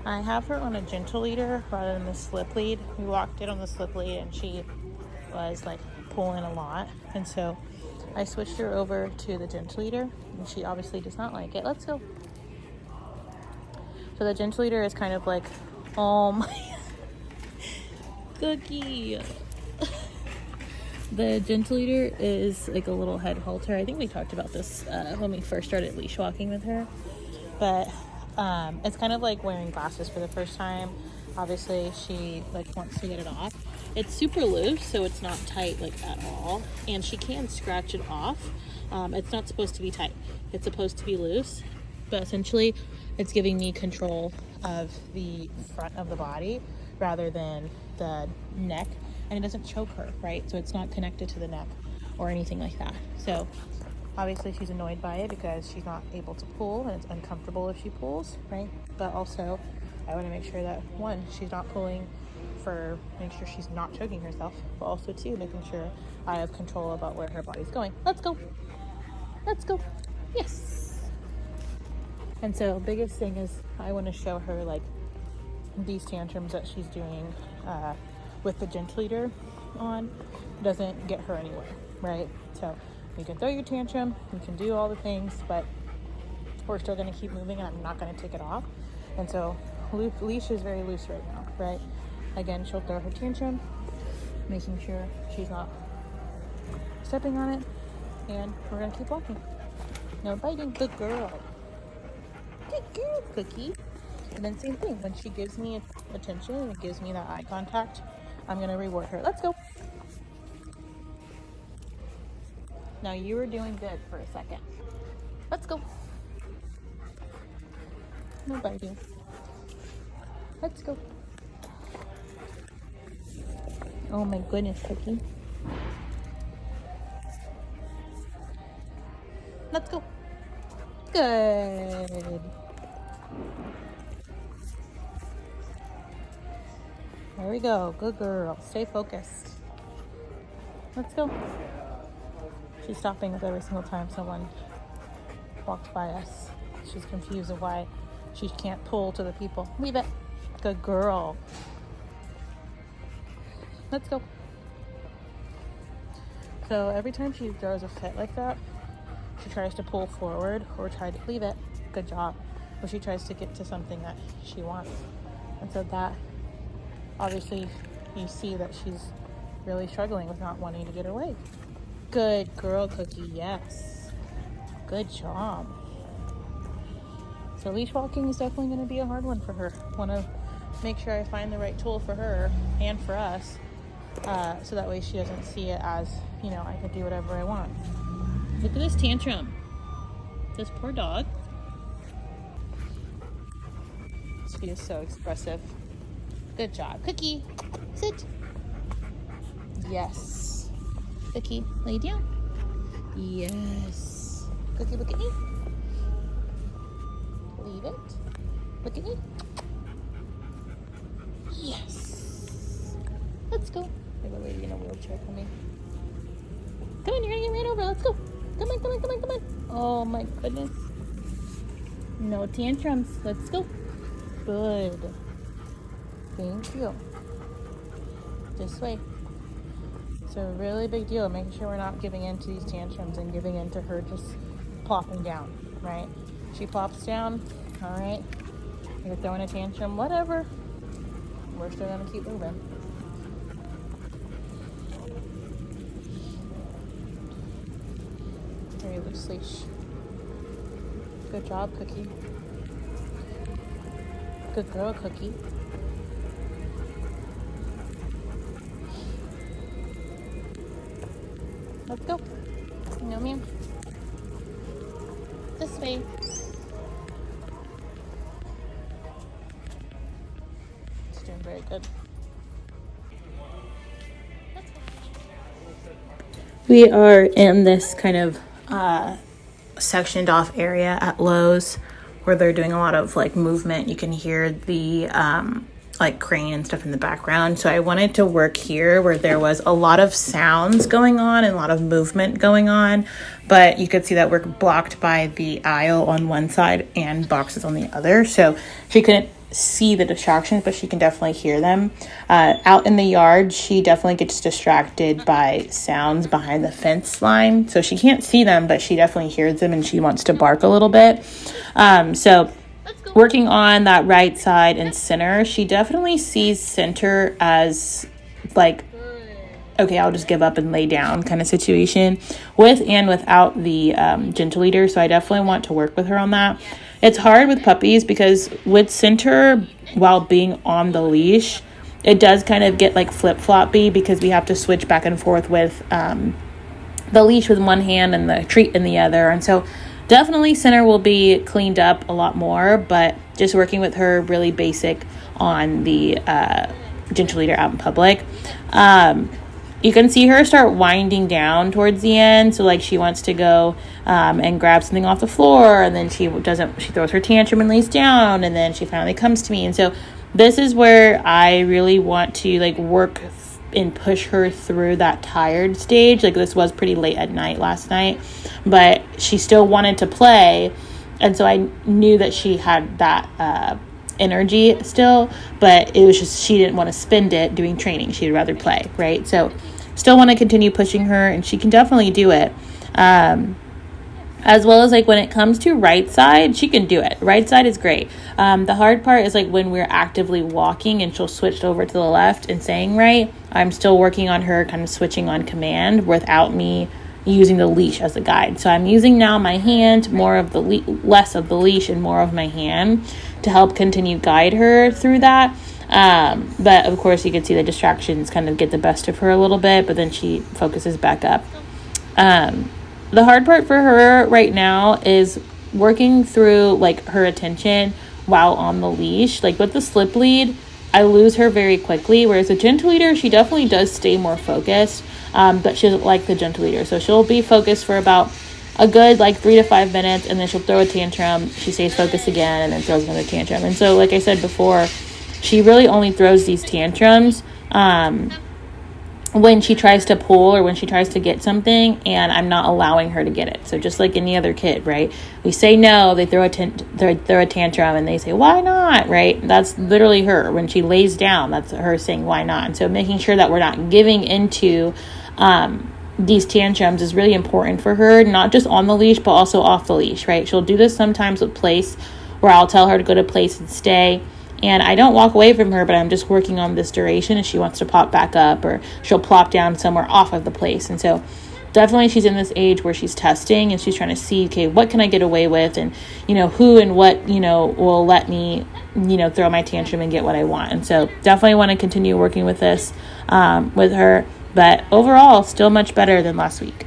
I have her on a gentle leader rather than the slip lead. We walked it on the slip lead and she was like pulling a lot. And so I switched her over to the gentle leader and she obviously does not like it. Let's go. So the gentle leader is kind of like, oh my Cookie. The gentle leader is like a little head halter. I think we talked about this when we first started leash walking with her. But it's kind of like wearing glasses for the first time. Obviously, she like wants to get it off. It's super loose, so it's not tight like at all. And she can scratch it off. It's not supposed to be tight. It's supposed to be loose. But essentially, it's giving me control of the front of the body rather than the neck. And it doesn't choke her, right? So it's not connected to the neck or anything like that. So obviously she's annoyed by it because she's not able to pull and it's uncomfortable if she pulls, right? But also I want to make sure that one, she's not pulling for making sure she's not choking herself, but also two, making sure I have control about where her body's going. Let's go. Let's go. Yes. And so biggest thing is I want to show her like these tantrums that she's doing with the gentle leader on doesn't get her anywhere, right? So you can throw your tantrum, you can do all the things, but we're still going to keep moving and I'm not going to take it off. And so leash is very loose right now, right? Again, she'll throw her tantrum, making sure she's not stepping on it, and we're going to keep walking. No biting. Good girl. Good girl, Cookie. And then same thing, when she gives me attention and it gives me that eye contact, I'm going to reward her. Let's go. Now you were doing good for a second. Let's go. No biting. Let's go. Oh my goodness, Cookie. Let's go. Good. There we go. Good girl. Stay focused. Let's go. She's stopping with every single time someone walks by us. She's confused of why she can't pull to the people. Leave it. Good girl. Let's go. So every time she throws a fit like that, she tries to pull forward or try to leave it. Good job. Or she tries to get to something that she wants. And so that, obviously, you see that she's really struggling with not wanting to get away. Good girl, Cookie. Yes. Good job. So leash walking is definitely going to be a hard one for her. Want to make sure I find the right tool for her and for us, so that way she doesn't see it as, you know, I can do whatever I want. Look at this tantrum. This poor dog. She is so expressive. Good job. Cookie, sit. Yes. Cookie, lay down. Yes. Cookie, look at me. Leave it. Look at me. Yes. Let's go. We have a lady in a wheelchair coming. Come on, you're gonna get right over. Let's go. Come on, come on, come on, come on. Oh my goodness. No tantrums. Let's go. Good. Thank you. This way. It's a really big deal, making sure we're not giving in to these tantrums and giving in to her just plopping down, right? She plops down, all right? You're throwing a tantrum, whatever. We're still gonna keep moving. Very loose leash. Good job, Cookie. Good girl, Cookie. Let's go. No, ma'am. This way. It's doing very good. We are in this kind of sectioned off area at Lowe's where they're doing a lot of like movement. You can hear the like crane and stuff in the background. So I wanted to work here where there was a lot of sounds going on and a lot of movement going on, but you could see that we're blocked by the aisle on one side and boxes on the other. So she couldn't see the distractions, but she can definitely hear them. Out in the yard, she definitely gets distracted by sounds behind the fence line. So she can't see them, but she definitely hears them and she wants to bark a little bit. So working on that right side and center, she definitely sees center as like, okay, I'll just give up and lay down kind of situation with and without the gentle leader. So I definitely want to work with her on that. It's hard with puppies because with center, while being on the leash, it does kind of get like flip-floppy because we have to switch back and forth with the leash with one hand and the treat in the other. And so definitely center will be cleaned up a lot more, but just working with her really basic on the gentle leader out in public. You can see her start winding down towards the end. So like she wants to go and grab something off the floor, and then she throws her tantrum and lays down, and then she finally comes to me. And so this is where I really want to like work and push her through that tired stage. Like this was pretty late at night last night, but she still wanted to play. And so I knew that she had that energy still, but it was just she didn't want to spend it doing training. She'd rather play, right? So still want to continue pushing her, and she can definitely do it. As well as like when it comes to right side, she can do it. Right side is great. The hard part is like when we're actively walking and she'll switch over to the left and saying right. I'm still working on her kind of switching on command without me using the leash as a guide. So I'm using now my hand, more of the less of the leash and more of my hand to help continue guide her through that. But of course you can see the distractions kind of get the best of her a little bit, but then she focuses back up. The hard part for her right now is working through like her attention while on the leash. Like with the slip lead, I lose her very quickly, whereas a gentle leader, she definitely does stay more focused, but she doesn't like the gentle leader. So she'll be focused for about a good like 3 to 5 minutes, and then she'll throw a tantrum. She stays focused again and then throws another tantrum. And so like I said before, she really only throws these tantrums when she tries to pull or when she tries to get something and I'm not allowing her to get it. So just like any other kid, right? We say no, they throw a tantrum and they say, why not, right? That's literally her. When she lays down, that's her saying, why not? And so making sure that we're not giving into these tantrums is really important for her, not just on the leash, but also off the leash, right? She'll do this sometimes with place where I'll tell her to go to place and stay. And I don't walk away from her, but I'm just working on this duration and she wants to pop back up, or she'll plop down somewhere off of the place. And so definitely she's in this age where she's testing and she's trying to see, okay, what can I get away with? And, who and what, will let me, throw my tantrum and get what I want. And so definitely want to continue working with this with her. But overall, still much better than last week.